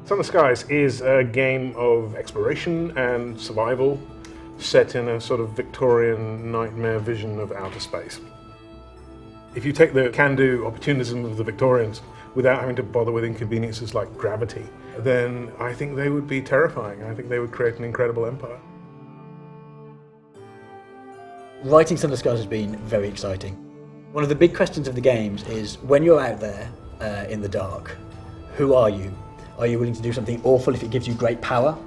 Sunless Skies is a game of exploration and survival set in a sort of Victorian nightmare vision of outer space. If you take the can-do opportunism of the Victorians without having to bother with inconveniences like gravity, then I think they would be terrifying. I think they would create an incredible empire. Writing Sunless Skies has been very exciting. One of the big questions of the games is, when you're out there in the dark, who are you? Are you willing to do something awful if it gives you great power?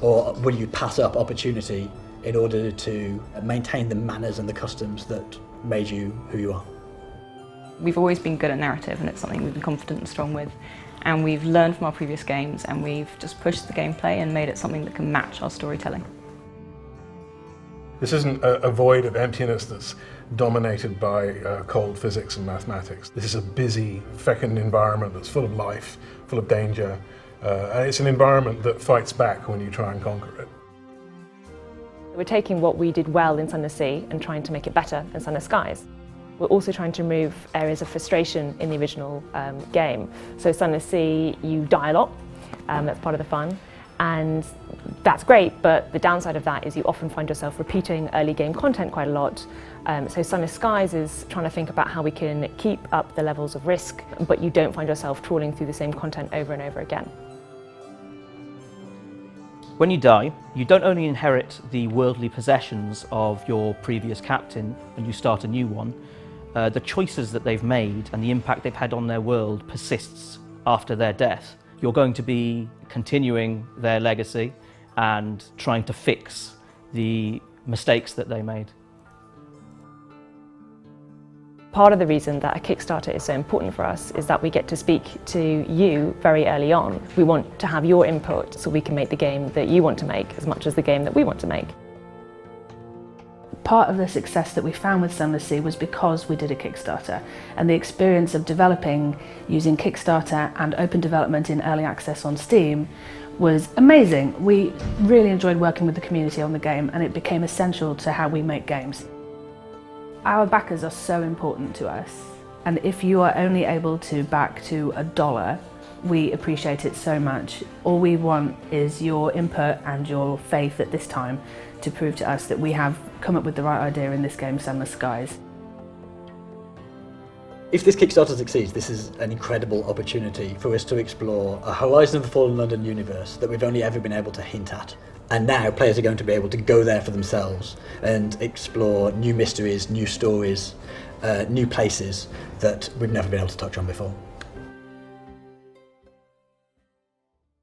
Or will you pass up opportunity in order to maintain the manners and the customs that made you who you are? We've always been good at narrative, and it's something we've been confident and strong with. And we've learned from our previous games, and we've just pushed the gameplay and made it something that can match our storytelling. This isn't a void of emptiness that's dominated by cold physics and mathematics. This is a busy, fecund environment that's full of life, full of danger, and it's an environment that fights back when you try and conquer it. We're taking what we did well in Sunless Sea and trying to make it better in Sunless Skies. We're also trying to remove areas of frustration in the original game. So Sunless Sea, you die a lot, that's part of the fun. And that's great, but the downside of that is you often find yourself repeating early game content quite a lot. So Sunless Skies is trying to think about how we can keep up the levels of risk, but you don't find yourself trawling through the same content over and over again. When you die, you don't only inherit the worldly possessions of your previous captain when you start a new one, the choices that they've made and the impact they've had on their world persists after their death. You're going to be continuing their legacy and trying to fix the mistakes that they made. Part of the reason that a Kickstarter is so important for us is that we get to speak to you very early on. We want to have your input so we can make the game that you want to make as much as the game that we want to make. Part of the success that we found with Sunless Sea was because we did a Kickstarter, and the experience of developing using Kickstarter and open development in early access on Steam was amazing. We really enjoyed working with the community on the game, and it became essential to how we make games. Our backers are so important to us, and if you are only able to back to $1, we appreciate it so much. All we want is your input and your faith at this time to prove to us that we have come up with the right idea in this game, Sunless Skies. If this Kickstarter succeeds, this is an incredible opportunity for us to explore a Horizon of the Fallen London universe that we've only ever been able to hint at. And now players are going to be able to go there for themselves and explore new mysteries, new stories, new places that we've never been able to touch on before.